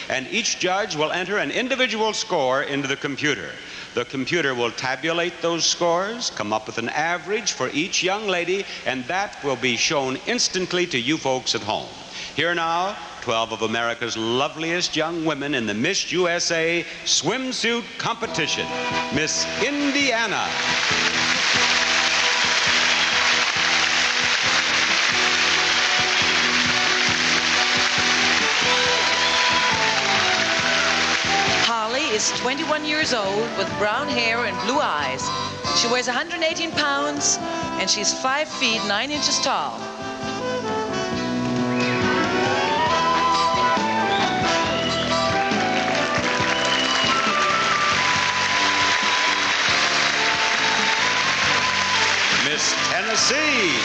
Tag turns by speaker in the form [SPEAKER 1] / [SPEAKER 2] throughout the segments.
[SPEAKER 1] and each judge will enter an individual score into the computer. The computer will tabulate those scores, come up with an average for each young lady, and that will be shown instantly to you folks at home. Here now, 12 of America's loveliest young women in the Miss USA swimsuit competition. Miss Indiana.
[SPEAKER 2] Is 21 years old with brown hair and blue eyes. She weighs 118 pounds and she's 5 feet 9 inches tall.
[SPEAKER 1] Miss Tennessee.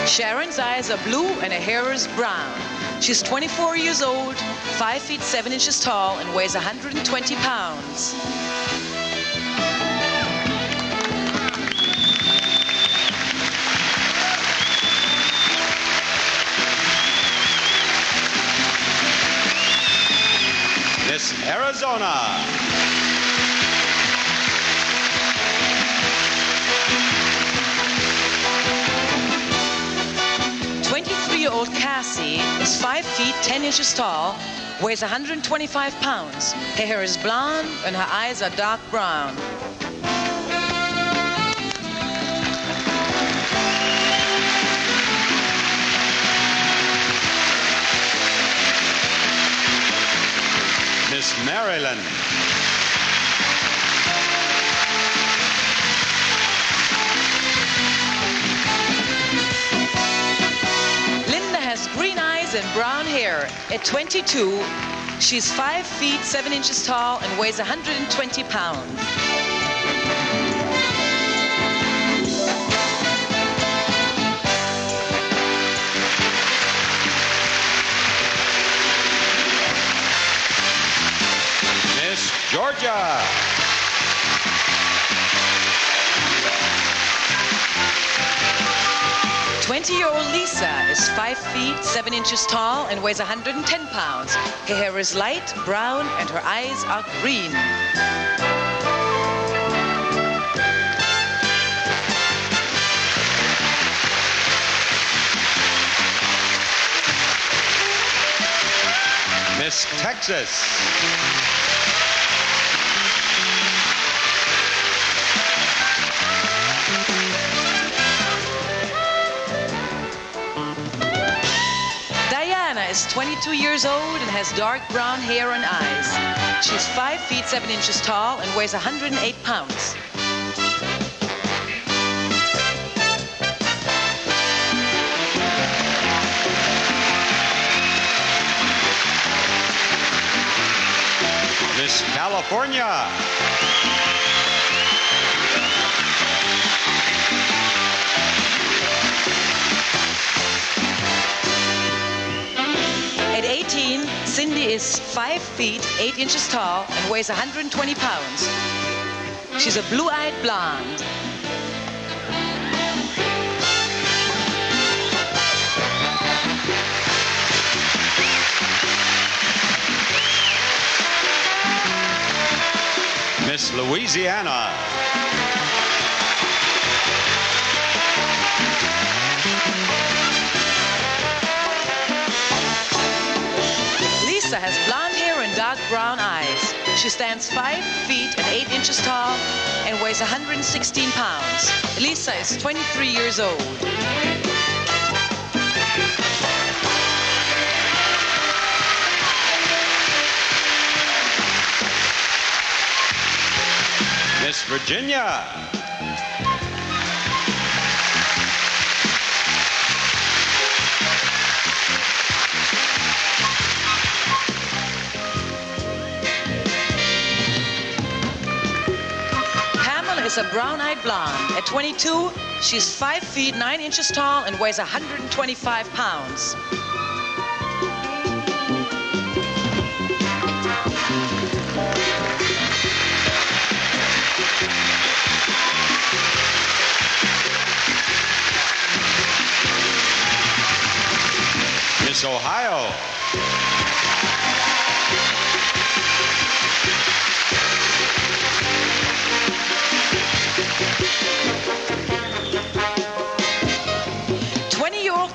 [SPEAKER 2] Sharon's eyes are blue and her hair is brown. She's 24 years old, 5 feet 7 inches tall, and weighs 120 pounds.
[SPEAKER 1] Miss Arizona.
[SPEAKER 2] 23-year-old Cassie is 5 feet 10 inches tall, weighs 125 pounds. Her hair is blonde and her eyes are dark brown.
[SPEAKER 1] Miss Maryland.
[SPEAKER 2] Green eyes and brown hair. At 22, she's 5 feet 7 inches tall and weighs 120 pounds.
[SPEAKER 1] Miss Georgia.
[SPEAKER 2] Twenty-year-old Lisa is 5 feet 7 inches tall and weighs 110 pounds. Her hair is light brown and her eyes are green.
[SPEAKER 1] Miss Texas.
[SPEAKER 2] Is 22 years old and has dark brown hair and eyes. She's 5 feet 7 inches tall and weighs 108 pounds.
[SPEAKER 1] Miss California.
[SPEAKER 2] At 18, Cindy is 5 feet 8 inches tall and weighs 120 pounds. She's a blue-eyed blonde.
[SPEAKER 1] Miss Louisiana.
[SPEAKER 2] Lisa has blonde hair and dark brown eyes. She stands 5 feet and 8 inches tall and weighs 116 pounds. Lisa is 23 years old.
[SPEAKER 1] Miss Virginia.
[SPEAKER 2] Is a brown-eyed blonde. At 22, she's 5 feet 9 inches tall and weighs 125 pounds.
[SPEAKER 1] Miss Ohio.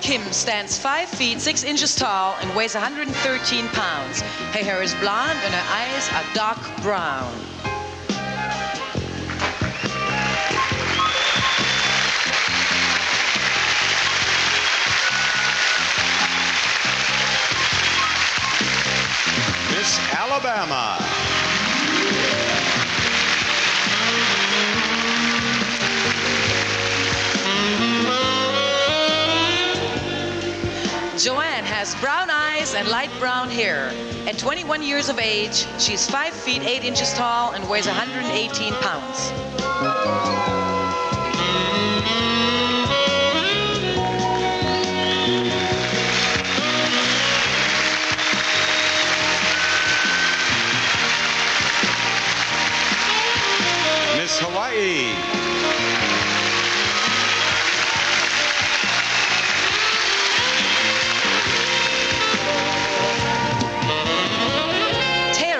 [SPEAKER 2] Kim stands 5 feet 6 inches tall and weighs 113 pounds. Her hair is blonde and her eyes are dark brown.
[SPEAKER 1] Miss Alabama.
[SPEAKER 2] Joanne has brown eyes and light brown hair. At 21 years of age, she's 5 feet 8 inches tall and weighs 118 pounds.
[SPEAKER 1] Miss Hawaii.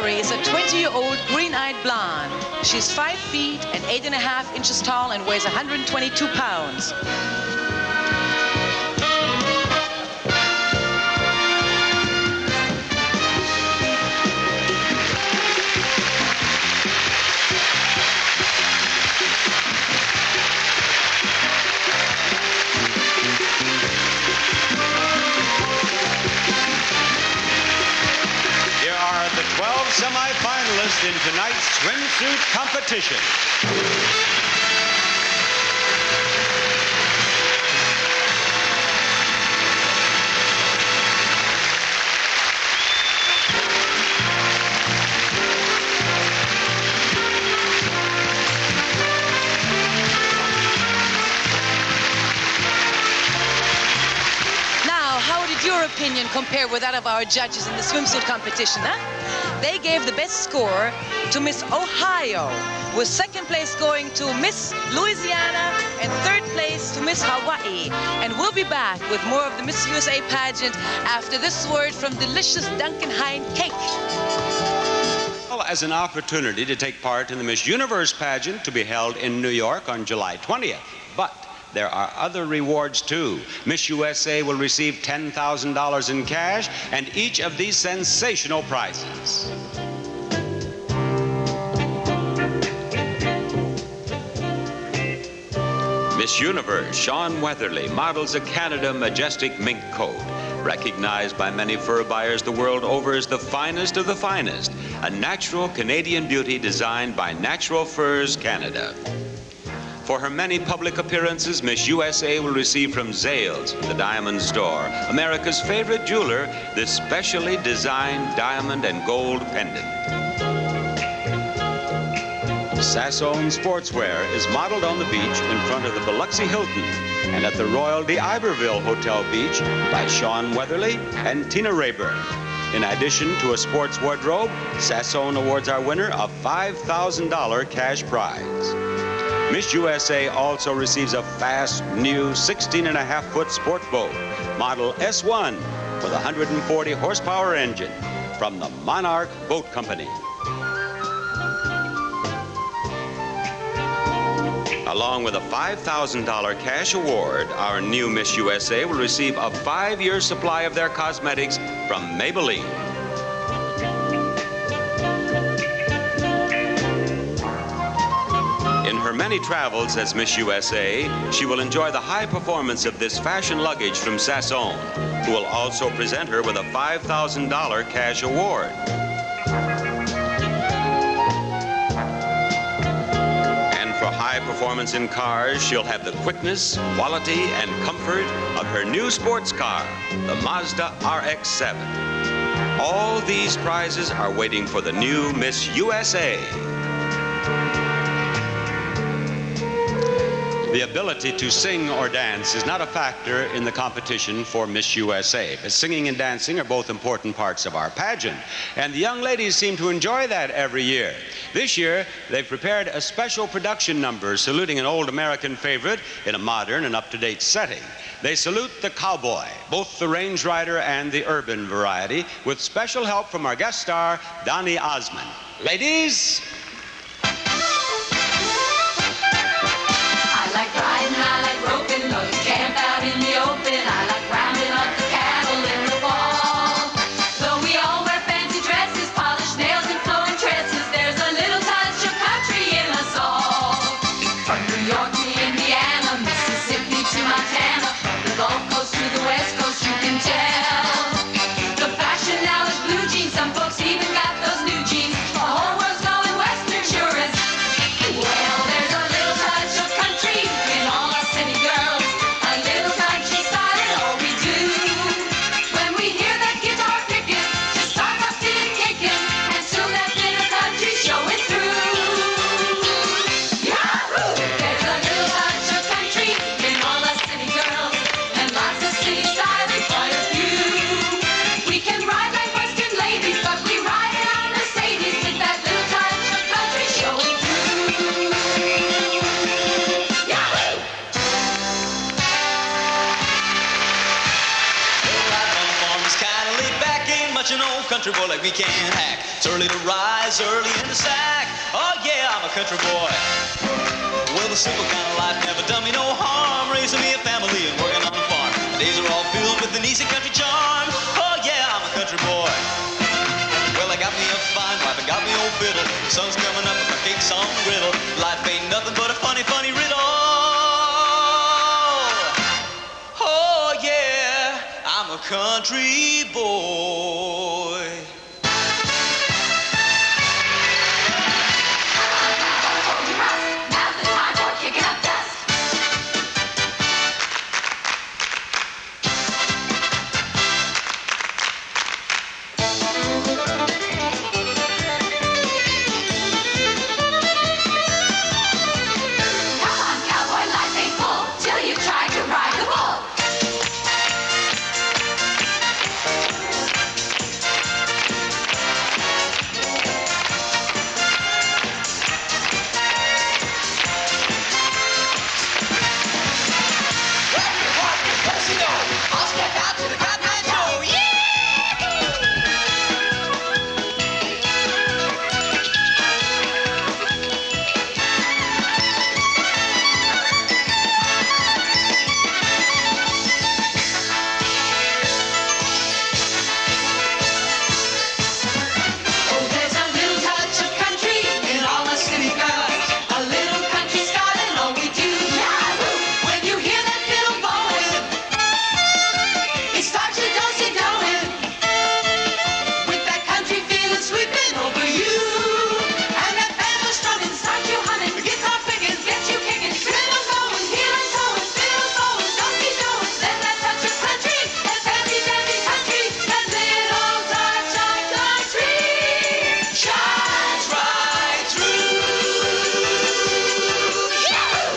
[SPEAKER 2] Is a 20-year-old green-eyed blonde. She's 5 feet and 8.5 inches tall and weighs 122 pounds.
[SPEAKER 1] The 12 semi-finalists in tonight's swimsuit competition.
[SPEAKER 2] Now, how did your opinion compare with that of our judges in the swimsuit competition, huh? They gave the best score to Miss Ohio, with second place going to Miss Louisiana and third place to Miss Hawaii. And we'll be back with more of the Miss USA pageant after this word from delicious Duncan Hine cake.
[SPEAKER 1] Well, as an opportunity to take part in the Miss Universe pageant to be held in New York on July 20th. But there are other rewards, too. Miss USA will receive $10,000 in cash and each of these sensational prizes. Miss Universe Shawn Weatherly models a Canada Majestic mink coat, recognized by many fur buyers the world over as the finest of the finest, a natural Canadian beauty designed by Natural Furs Canada. For her many public appearances, Miss USA will receive from Zales, the diamond store, America's favorite jeweler, this specially designed diamond and gold pendant. Sassone Sportswear is modeled on the beach in front of the Biloxi Hilton and at the Royal d'Iberville Hotel Beach by Shawn Weatherly and Tina Rayburn. In addition to a sports wardrobe, Sassone awards our winner a $5,000 cash prize. Miss USA also receives a fast, new 16.5-foot sport boat, model S1, with a 140 horsepower engine from the Monarch Boat Company. Along with a $5,000 cash award, our new Miss USA will receive a 5-year supply of their cosmetics from Maybelline. In her many travels as Miss USA, she will enjoy the high performance of this fashion luggage from Sassone, who will also present her with a $5,000 cash award. And for high performance in cars, she'll have the quickness, quality, and comfort of her new sports car, the Mazda RX-7. All these prizes are waiting for the new Miss USA. The ability to sing or dance is not a factor in the competition for Miss USA. But singing and dancing are both important parts of our pageant, and the young ladies seem to enjoy that every year. This year, they've prepared a special production number saluting an old American favorite in a modern and up-to-date setting. They salute the cowboy, both the range rider and the urban variety, with special help from our guest star, Donny Osmond. Ladies,
[SPEAKER 3] I like riding, I like roping, love to camp out in the open. I like rounding up the cattle in the fall. Though we all wear fancy dresses, polished nails and flowing tresses, there's a little touch of country in us all. From New York to Indiana, Mississippi to Montana, from the Gulf Coast to the West Coast, you can tell. The fashion now is blue jeans, some folks even got those new jeans. The whole world's going western, sure as well. There's a little touch of country in all our city girls, a little country style in all we do. When we hear that guitar picking, just start busting and kicking, and soon that little country's showing through. Yahoo! There's a little touch of country in all our city girls, and lots of city style in quite a few. We can ride like western ladies, but we ride in our Mercedes with that little touch of country showing through. Yahoo!
[SPEAKER 4] Right from the farm is kinda laid back. Ain't much an old country boy like we can't hack. It's early to rise, early in the sack. Oh yeah, I'm a country boy. Well, the simple kind of life never done me no harm. Raising me a family and working on the farm. The days are all filled with an easy country charm. Oh yeah, I'm a country boy. Well, I got me a fine wife, I got me old fiddle. The sun's coming up with my cakes on griddle. Life ain't nothing but a funny, funny riddle. Oh yeah, I'm a country boy.
[SPEAKER 3] Now's the time for kicking up dust. Come on, cowboy, life ain't full till you try to ride the bull.
[SPEAKER 4] Let's go. I'll step out to the Cotton Show.
[SPEAKER 3] Oh, there's a little touch of country in all the city girls, a little country style in all we do. Yahoo! When you hear that fiddle blowing, it starts your do-si doing, with that country feeling sweeping over you. And that banjo strumming starts you humming, the guitar picking gets you kicking, fiddles going, healing going, fiddles going, do-si doing. Then that touch of country, that fancy dandy country, that little touch of country shines right through. Yahoo!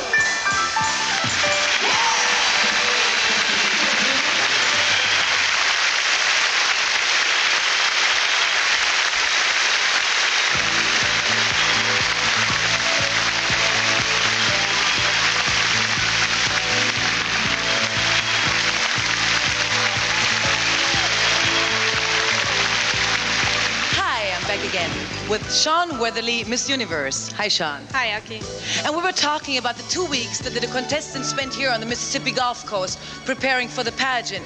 [SPEAKER 2] Hi, I'm back again with Sean Weatherly, Miss Universe. Hi, Sean.
[SPEAKER 5] Hi, Aki.
[SPEAKER 2] And we were talking about the 2 weeks that the contestants spent here on the Mississippi Gulf Coast preparing for the pageant.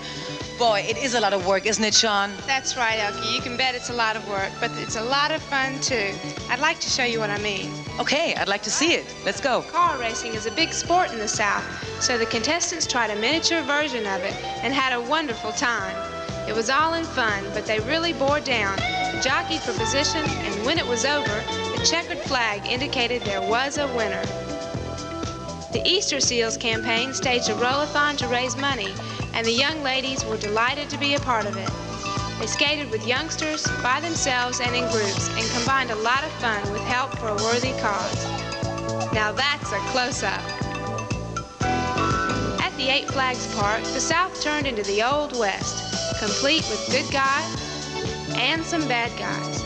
[SPEAKER 2] Boy, it is a lot of work, isn't it, Sean?
[SPEAKER 5] That's right, Aki. You can bet it's a lot of work, but it's a lot of fun, too. I'd like to show you what I mean.
[SPEAKER 2] Okay, I'd like to see it. Let's go.
[SPEAKER 5] Car racing is a big sport in the South, so the contestants tried a miniature version of it and had a wonderful time. It was all in fun, but they really bore down, jockeyed for position, and when it was over, the checkered flag indicated there was a winner. The Easter Seals campaign staged a roll-a-thon to raise money, and the young ladies were delighted to be a part of it. They skated with youngsters, by themselves, and in groups, and combined a lot of fun with help for a worthy cause. Now that's a close-up. the Eight Flags Park, the South turned into the Old West, complete with good guys and some bad guys.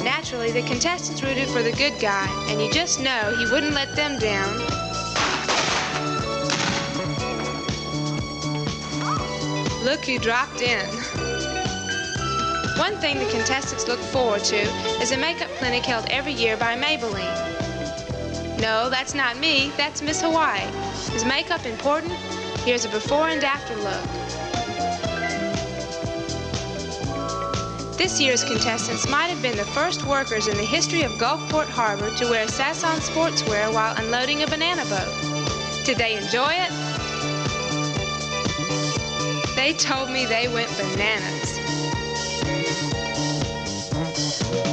[SPEAKER 5] Naturally, the contestants rooted for the good guy, and you just know he wouldn't let them down. Look who dropped in. One thing the contestants look forward to is a makeup clinic held every year by Maybelline. No, that's not me, that's Miss Hawaii. Is makeup important? Here's a before and after look. This year's contestants might have been the first workers in the history of Gulfport Harbor to wear Sasson sportswear while unloading a banana boat. Did they enjoy it? They told me they went bananas.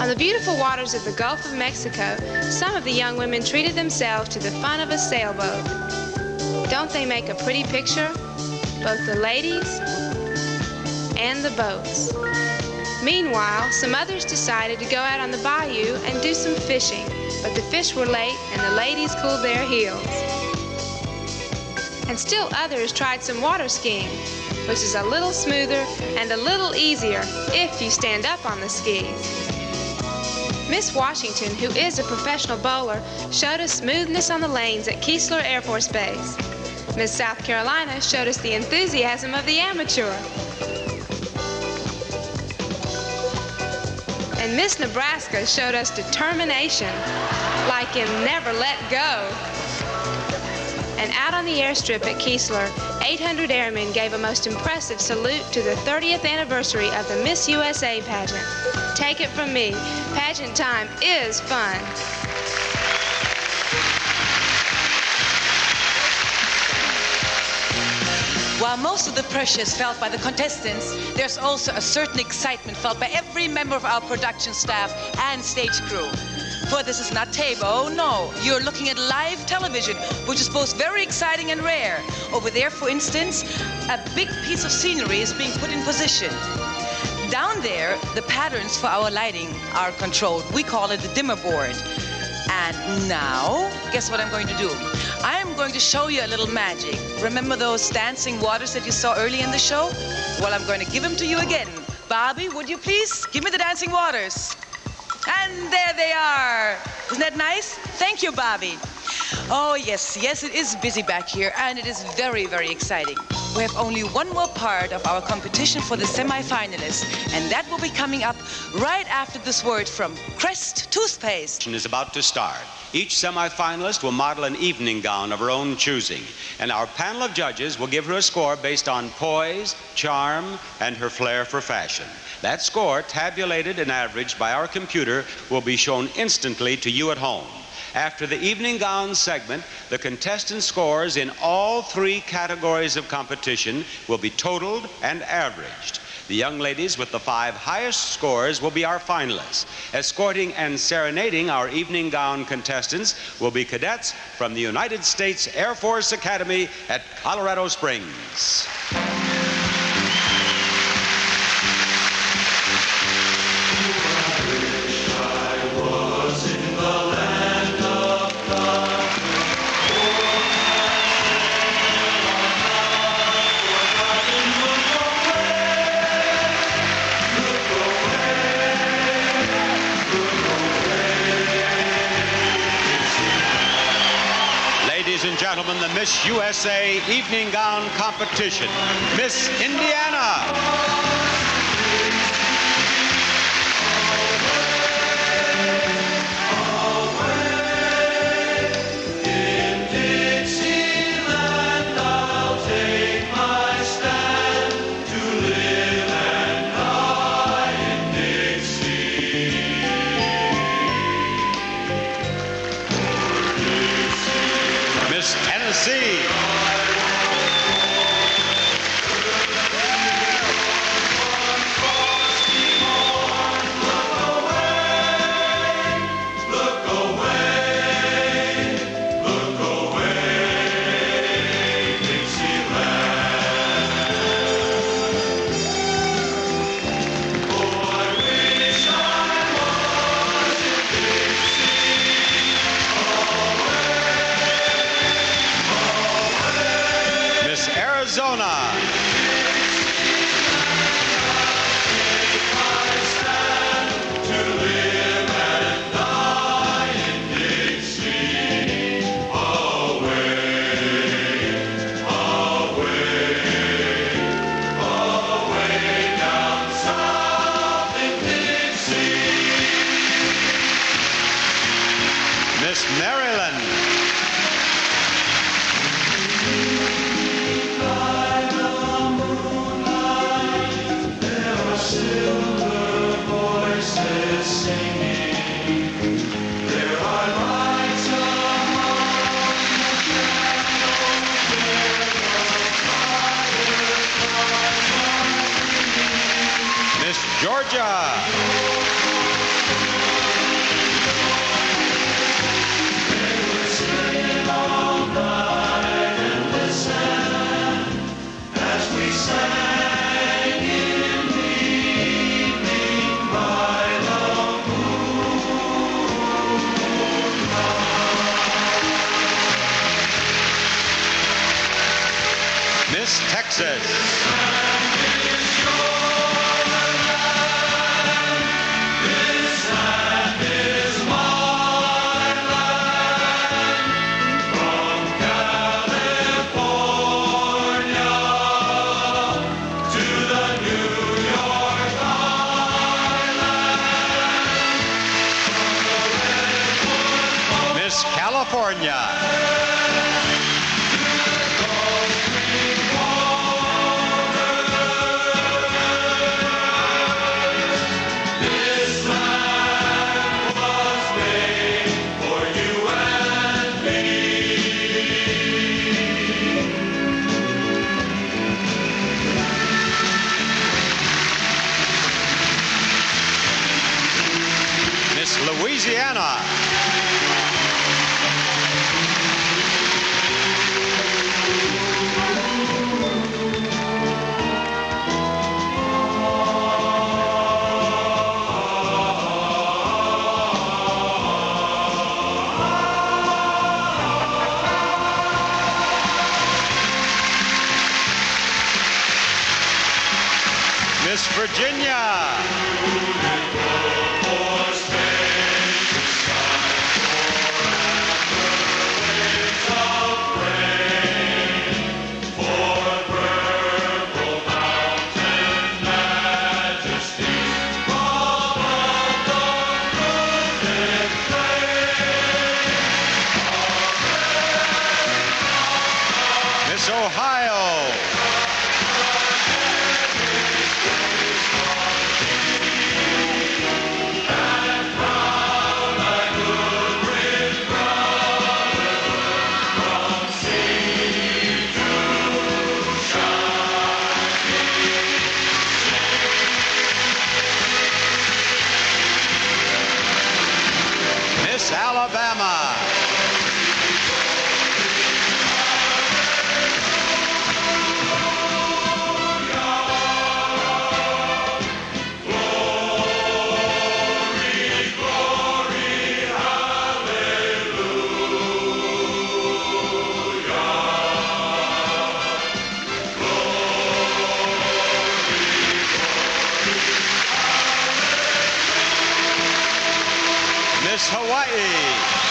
[SPEAKER 5] On the beautiful waters of the Gulf of Mexico, some of the young women treated themselves to the fun of a sailboat. Don't they make a pretty picture? Both the ladies and the boats. Meanwhile, some others decided to go out on the bayou and do some fishing, but the fish were late and the ladies cooled their heels. And still others tried some water skiing, which is a little smoother and a little easier if you stand up on the skis. Miss Washington, who is a professional bowler, showed us smoothness on the lanes at Keesler Air Force Base. Miss South Carolina showed us the enthusiasm of the amateur. And Miss Nebraska showed us determination, like in never let go. And out on the airstrip at Keesler, 800 airmen gave a most impressive salute to the 30th anniversary of the Miss USA pageant. Take it from me, pageant time is fun.
[SPEAKER 2] While most of the pressure is felt by the contestants, there's also a certain excitement felt by every member of our production staff and stage crew. For this is not tape, oh no. You're looking at live television, which is both very exciting and rare. Over there, for instance, a big piece of scenery is being put in position. Down there, the patterns for our lighting are controlled. We call it the dimmer board. And now, guess what I'm going to do? I am going to show you a little magic. Remember those dancing waters that you saw early in the show? Well, I'm going to give them to you again. Bobby, would you please give me the dancing waters? And there they are. Isn't that nice? Thank you, Bobby. Oh, yes, it is busy back here, and it is very, very exciting. We have only one more part of our competition for the semifinalists, and that will be coming up right after this word from Crest Toothpaste.
[SPEAKER 1] Is about to start. Each semifinalist will model an evening gown of her own choosing, and our panel of judges will give her a score based on poise, charm, and her flair for fashion. That score, tabulated and averaged by our computer, will be shown instantly to you at home. After the evening gown segment, the contestant scores in all three categories of competition will be totaled and averaged. The young ladies with the 5 highest scores will be our finalists. Escorting and serenading our evening gown contestants will be cadets from the United States Air Force Academy at Colorado Springs. Ladies and gentlemen, the Miss USA Evening Gown Competition, Miss Indiana. Tennessee. Arizona. Miss Maryland. Miss Georgia. Miss Texas. Miss California. Miss Louisiana. Miss Virginia. Miss Ohio. Miss Alabama. Miss Hawaii.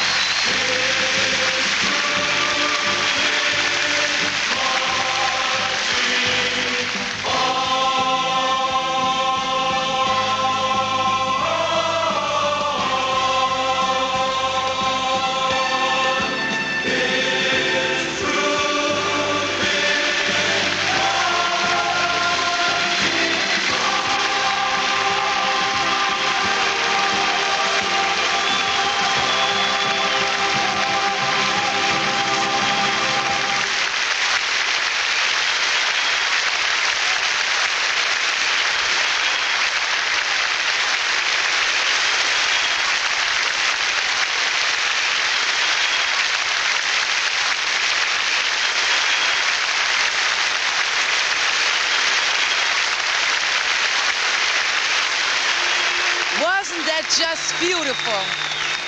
[SPEAKER 2] Wasn't that just beautiful?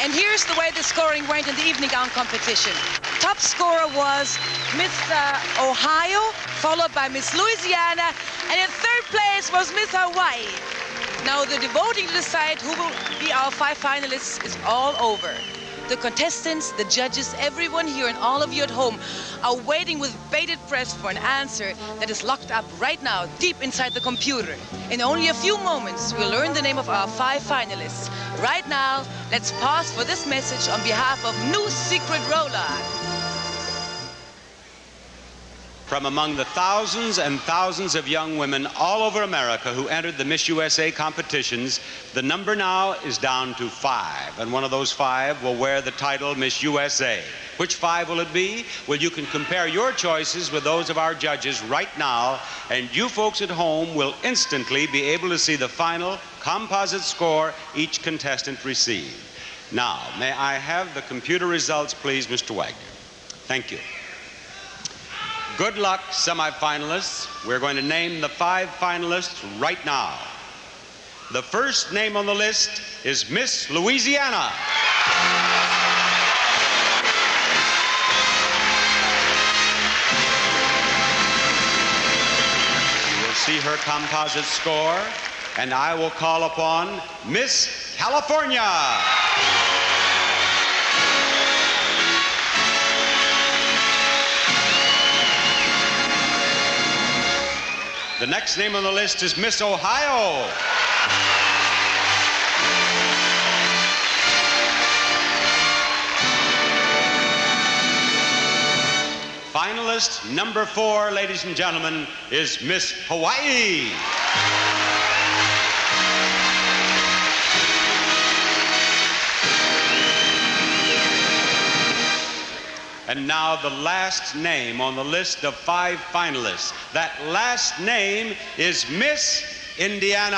[SPEAKER 2] And here's the way the scoring went in the evening gown competition. Top top scorer was Miss Ohio, followed by Miss Louisiana, and in third place was Miss Hawaii. Now the voting to decide who will be our 5 finalists is all over. The contestants, the judges, everyone here and all of you at home are waiting with bated breath for an answer that is locked up right now deep inside the computer. In only a few moments, we'll learn the name of our 5 finalists. Right now, let's pause for this message on behalf of New Secret Roll-On.
[SPEAKER 1] From among the thousands and thousands of young women all over America who entered the Miss USA competitions, the number now is down to 5, and one of those 5 will wear the title Miss USA. Which 5 will it be? Well, you can compare your choices with those of our judges right now, and you folks at home will instantly be able to see the final composite score each contestant received. Now, may I have the computer results, please, Mr. Wagner? Thank you. Good luck, semifinalists. We're going to name the 5 finalists right now. The first name on the list is Miss Louisiana. You will see her composite score, and I will call upon Miss California. The next name on the list is Miss Ohio. Finalist number 4, ladies and gentlemen, is Miss Hawaii. And now the last name on the list of 5 finalists. That last name is Miss Indiana.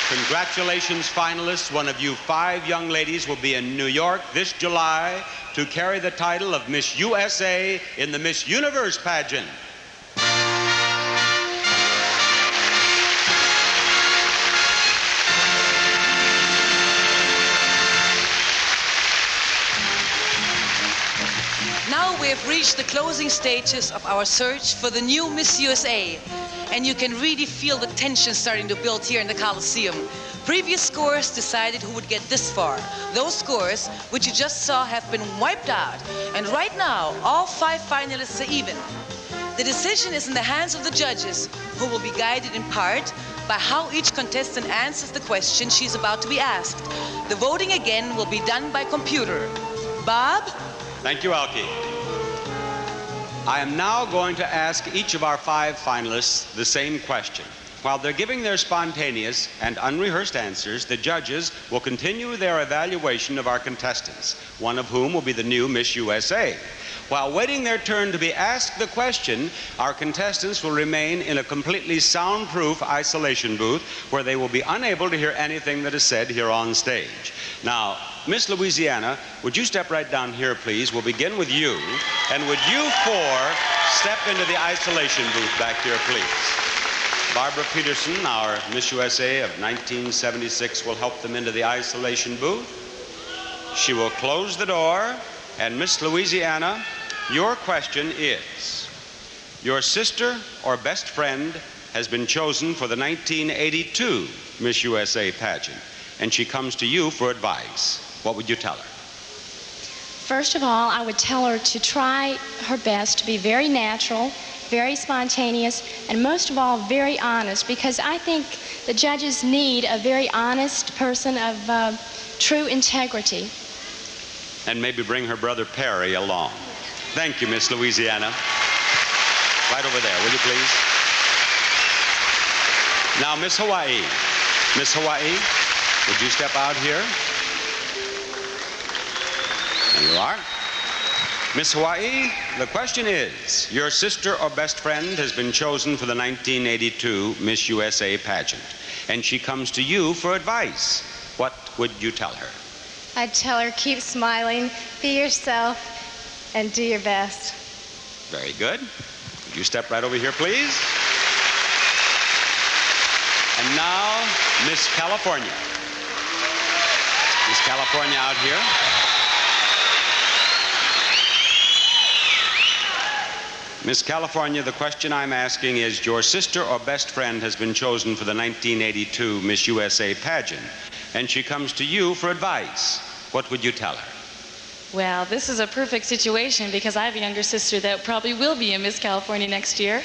[SPEAKER 1] Congratulations, finalists. One of you 5 young ladies will be in New York this July to carry the title of Miss USA in the Miss Universe pageant.
[SPEAKER 2] Now we have reached the closing stages of our search for the new Miss USA. And you can really feel the tension starting to build here in the Coliseum. Previous scores decided who would get this far. Those scores, which you just saw, have been wiped out. And right now, all 5 finalists are even. The decision is in the hands of the judges, who will be guided in part by how each contestant answers the question she's about to be asked. The voting again will be done by computer. Bob?
[SPEAKER 1] Thank you, Elke. I am now going to ask each of our 5 finalists the same question. While they're giving their spontaneous and unrehearsed answers, the judges will continue their evaluation of our contestants, one of whom will be the new Miss USA. While waiting their turn to be asked the question, our contestants will remain in a completely soundproof isolation booth where they will be unable to hear anything that is said here on stage. Now, Miss Louisiana, would you step right down here, please? We'll begin with you. And would you 4 step into the isolation booth back here, please? Barbara Peterson, our Miss USA of 1976, will help them into the isolation booth. She will close the door. And Miss Louisiana, your question is, your sister or best friend has been chosen for the 1982 Miss USA pageant, and she comes to you for advice. What would you tell her?
[SPEAKER 6] First of all, I would tell her to try her best to be very natural, very spontaneous, and most of all, very honest, because I think the judges need a very honest person of true integrity.
[SPEAKER 1] And maybe bring her brother Perry along. Thank you, Miss Louisiana. Right over there, will you please? Now, Miss Hawaii. Miss Hawaii, would you step out here? There you are. Miss Hawaii, the question is, your sister or best friend has been chosen for the 1982 Miss USA pageant, and she comes to you for advice. What would you tell her?
[SPEAKER 6] I'd tell her, keep smiling, be yourself, and do your best.
[SPEAKER 1] Very good. Would you step right over here, please? And now, Miss California. Miss California out here. Miss California, the question I'm asking is, your sister or best friend has been chosen for the 1982 Miss USA pageant, and she comes to you for advice. What would you tell her?
[SPEAKER 7] Well, this is a perfect situation because I have a younger sister that probably will be in Miss California next year.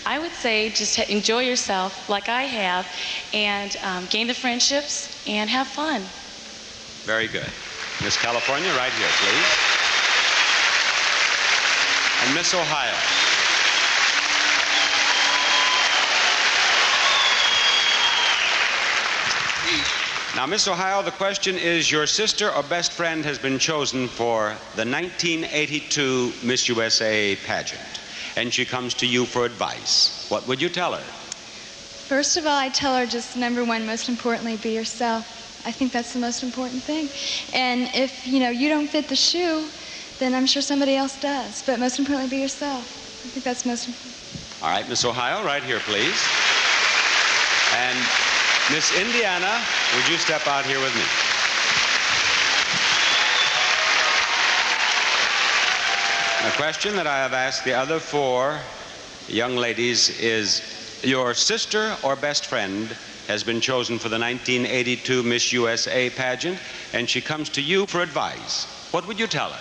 [SPEAKER 7] I would say just enjoy yourself like I have and gain the friendships and have fun.
[SPEAKER 1] Very good. Miss California, right here, please. And Miss Ohio. Now, Miss Ohio, the question is, your sister or best friend has been chosen for the 1982 Miss USA pageant, and she comes to you for advice. What would you tell her?
[SPEAKER 6] First of all, I tell her just number one, most importantly, be yourself. I think that's the most important thing. And if, you don't fit the shoe, then I'm sure somebody else does. But most importantly, be yourself. I think that's most important.
[SPEAKER 1] All right, Miss Ohio, right here, please. And Miss Indiana, would you step out here with me? The question that I have asked the other four young ladies is, your sister or best friend has been chosen for the 1982 Miss USA pageant, and she comes to you for advice. What would you tell her?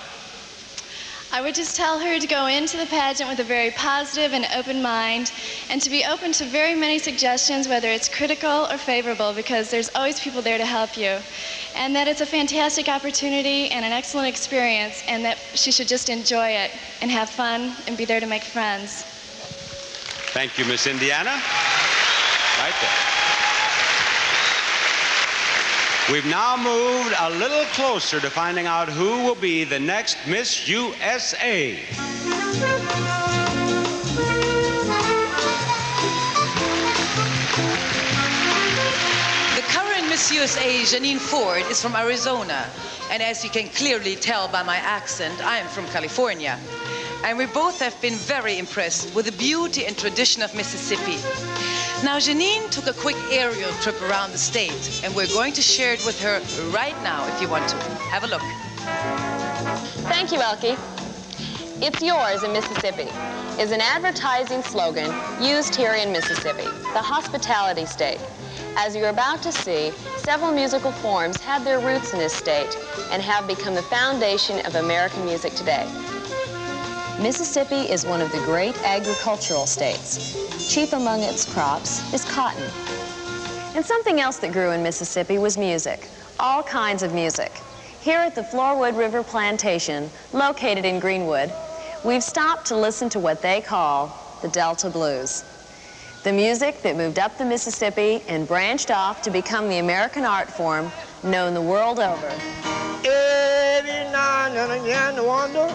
[SPEAKER 6] I would just tell her to go into the pageant with a very positive and open mind, and to be open to very many suggestions, whether it's critical or favorable, because there's always people there to help you. And that it's a fantastic opportunity and an excellent experience, and that she should just enjoy it and have fun and be there to make friends.
[SPEAKER 1] Thank you, Miss Indiana. Right there. We've now moved a little closer to finding out who will be the next Miss USA.
[SPEAKER 2] The current Miss USA, Janine Ford, is from Arizona. And as you can clearly tell by my accent, I am from California. And we both have been very impressed with the beauty and tradition of Mississippi. Now, Janine took a quick aerial trip around the state, and we're going to share it with her right now if you want to. Have a look.
[SPEAKER 8] Thank you, Elkie. It's yours in Mississippi is an advertising slogan used here in Mississippi, the hospitality state. As you're about to see, several musical forms had their roots in this state and have become the foundation of American music today. Mississippi is one of the great agricultural states. Chief among its crops is cotton. And something else that grew in Mississippi was music, all kinds of music. Here at the Floorwood River Plantation, located in Greenwood, we've stopped to listen to what they call the Delta Blues. The music that moved up the Mississippi and branched off to become the American art form known the world over.
[SPEAKER 9] Every now and again I wonder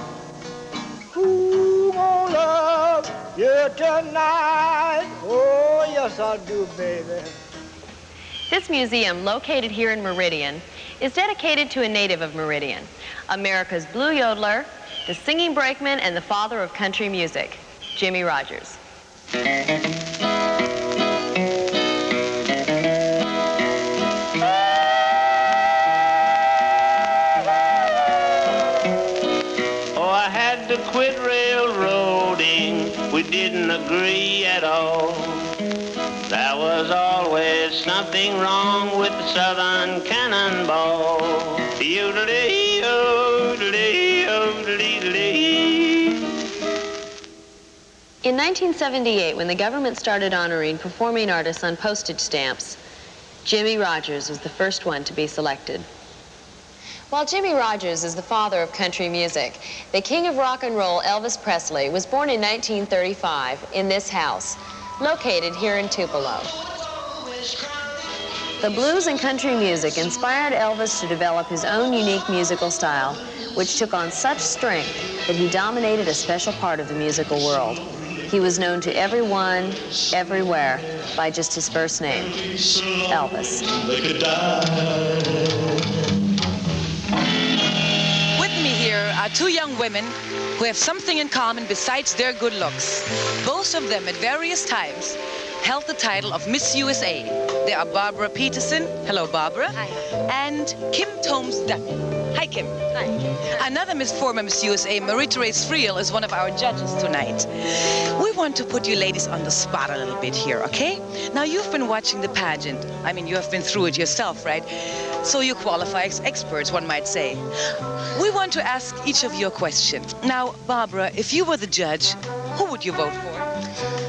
[SPEAKER 9] who gonna love you tonight? Oh, yes, I do, baby.
[SPEAKER 8] This museum, located here in Meridian, is dedicated to a native of Meridian, America's blue yodeler, the singing brakeman, and the father of country music, Jimmie Rodgers.
[SPEAKER 9] Oh, I had to quit railroading. We didn't agree at all. There was always something wrong with the Southern Cannonball. Yodelee, yodelee, yodelee.
[SPEAKER 8] In 1978, when the government started honoring performing artists on postage stamps, Jimmie Rodgers was the first one to be selected. While Jimmie Rodgers is the father of country music, the king of rock and roll, Elvis Presley, was born in 1935 in this house, located here in Tupelo. The blues and country music inspired Elvis to develop his own unique musical style, which took on such strength that he dominated a special part of the musical world. He was known to everyone, everywhere, by just his first name, Elvis.
[SPEAKER 2] With me here are two young women who have something in common besides their good looks. Both of them at various times held the title of Miss USA. They are Barbara Peterson. Hello, Barbara.
[SPEAKER 10] Hi.
[SPEAKER 2] And Kim Tomes Duncan. Hi, Kim.
[SPEAKER 10] Hi.
[SPEAKER 2] Another former Miss USA, Marie-Therese Friel, is one of our judges tonight. We want to put you ladies on the spot a little bit here, okay? Now, you've been watching the pageant. I mean, you have been through it yourself, right? So you qualify as experts, one might say. We want to ask each of you a question. Now, Barbara, if you were the judge, who would you vote for?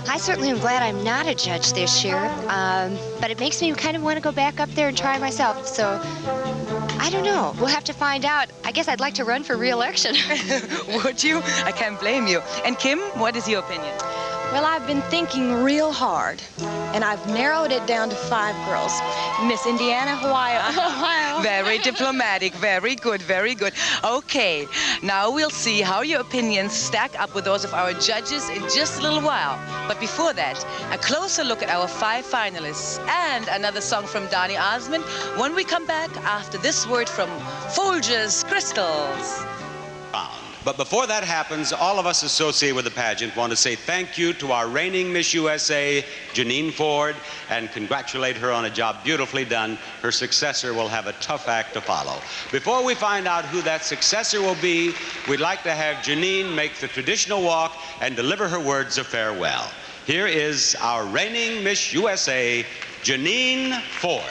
[SPEAKER 10] I certainly am glad I'm not a judge this year, but it makes me kind of want to go back up there and try myself. So, I don't know. We'll have to find out. I guess I'd like to run for re-election.
[SPEAKER 2] Would you? I can't blame you. And Kim, what is your opinion?
[SPEAKER 11] Well, I've been thinking real hard, and I've narrowed it down to 5 girls. Miss Indiana, Ohio.
[SPEAKER 2] Very diplomatic. Very good, very good. Okay, now we'll see how your opinions stack up with those of our judges in just a little while. But before that, a closer look at our 5 finalists and another song from Donny Osmond when we come back after this word from Folger's Crystals.
[SPEAKER 1] But before that happens, all of us associated with the pageant want to say thank you to our reigning Miss USA, Janine Ford, and congratulate her on a job beautifully done. Her successor will have a tough act to follow. Before we find out who that successor will be, we'd like to have Janine make the traditional walk and deliver her words of farewell. Here is our reigning Miss USA, Janine Ford.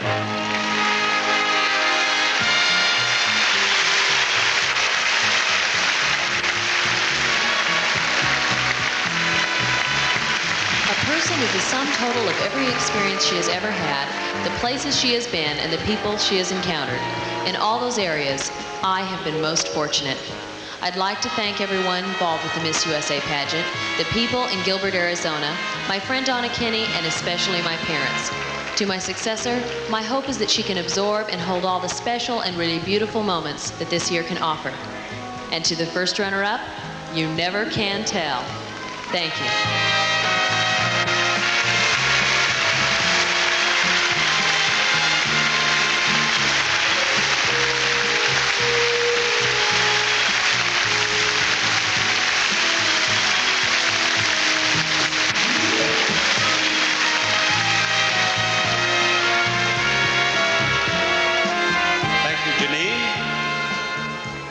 [SPEAKER 12] A person is the sum total of every experience she has ever had, the places she has been, and the people she has encountered. In all those areas, I have been most fortunate. I'd like to thank everyone involved with the Miss USA pageant, the people in Gilbert, Arizona, my friend Donna Kinney, and especially my parents. To my successor, my hope is that she can absorb and hold all the special and really beautiful moments that this year can offer. And to the first runner-up, you never can tell. Thank you.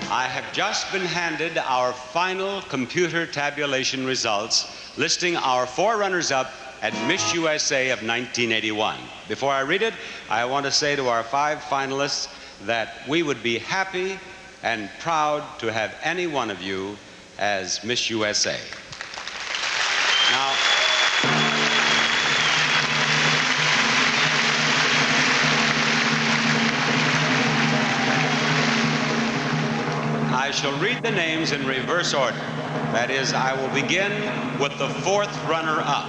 [SPEAKER 1] I have just been handed our final computer tabulation results listing our 4 runners-up at Miss USA of 1981. Before I read it, I want to say to our 5 finalists that we would be happy and proud to have any one of you as Miss USA. Now, I shall read the names in reverse order. That is, I will begin with the 4th runner-up.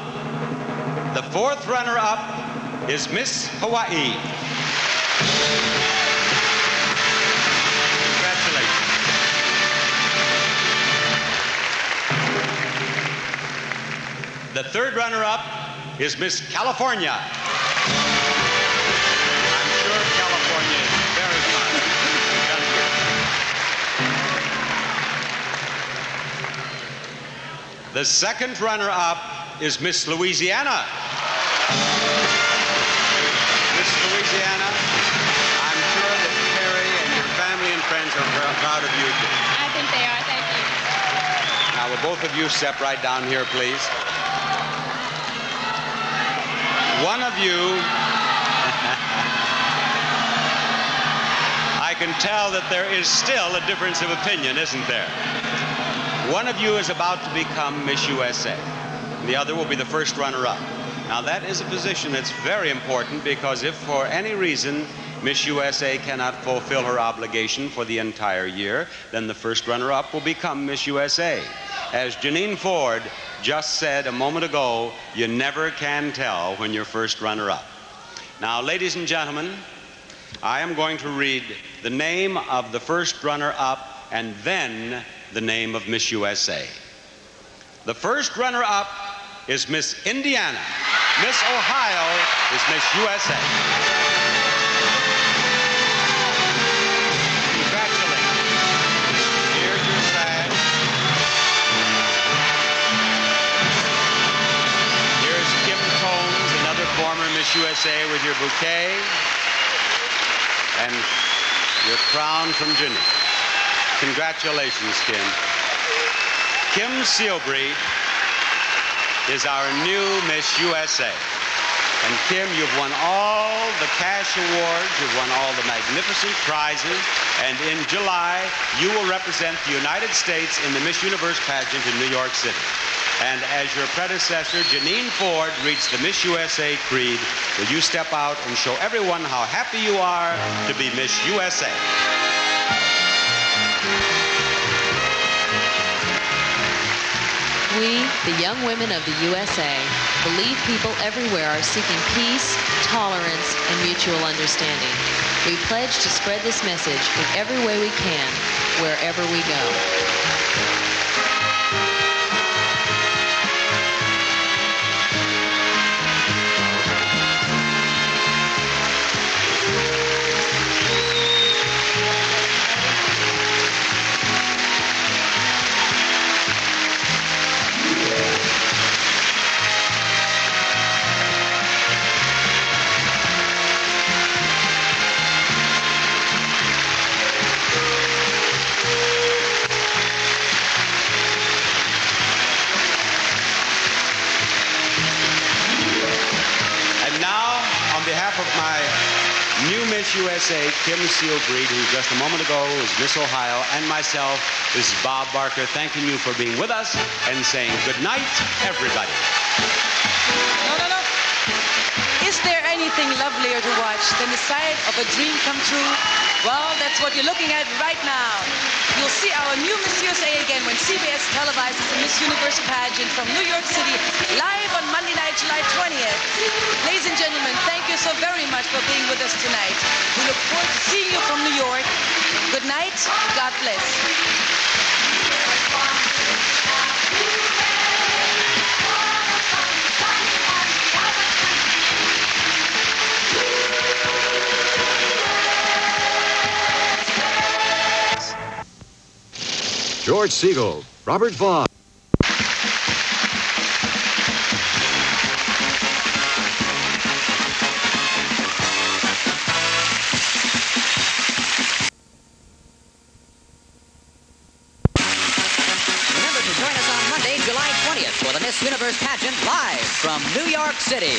[SPEAKER 1] The 4th runner-up is Miss Hawaii. Congratulations. The 3rd runner-up is Miss California. I'm sure California is very fine. The 2nd runner-up is Miss Louisiana. Miss Louisiana, I'm sure that Terry and your family and friends are proud of you too.
[SPEAKER 6] I think they are. Thank you.
[SPEAKER 1] Now, will both of you step right down here, please? One of you, I can tell that there is still a difference of opinion, isn't there? One of you is about to become Miss USA. The other will be the 1st runner-up. Now, that is a position that's very important because if for any reason Miss USA cannot fulfill her obligation for the entire year, then the 1st runner-up will become Miss USA. As Janine Ford just said a moment ago, you never can tell when you're 1st runner-up. Now, ladies and gentlemen, I am going to read the name of the 1st runner-up and then the name of Miss USA. The 1st runner-up is Miss Indiana. Miss Ohio is Miss USA. Congratulations. Here's your sash. Here's Kim Tomes Miss USA with your bouquet and your crown from Ginny. Congratulations, Kim. Kim Sealbury is our new Miss USA. And Kim, you've won all the cash awards, you've won all the magnificent prizes, and in July, you will represent the United States in the Miss Universe pageant in New York City. And as your predecessor, Janine Ford, reads the Miss USA creed, will you step out and show everyone how happy you are to be Miss USA?
[SPEAKER 12] We, the young women of the USA, believe people everywhere are seeking peace, tolerance, and mutual understanding. We pledge to spread this message in every way we can, wherever we go.
[SPEAKER 1] Of my new Miss USA, Kim Sealbury, who just a moment ago was Miss Ohio, and myself, this is Bob Barker, thanking you for being with us and saying good night, everybody.
[SPEAKER 2] No. Is there anything lovelier to watch than the sight of a dream come true? Well, that's what you're looking at right now. You'll see our new Miss USA again when CBS televises the Miss Universe pageant from New York City, live on Monday night, July 20th. Ladies and gentlemen, thank you so very much for being with us tonight. We look forward to seeing you from New York. Good night. God bless.
[SPEAKER 13] George Siegel, Robert Vaughn.
[SPEAKER 14] Remember to join us on Monday, July 20th for the Miss Universe pageant live from New York City.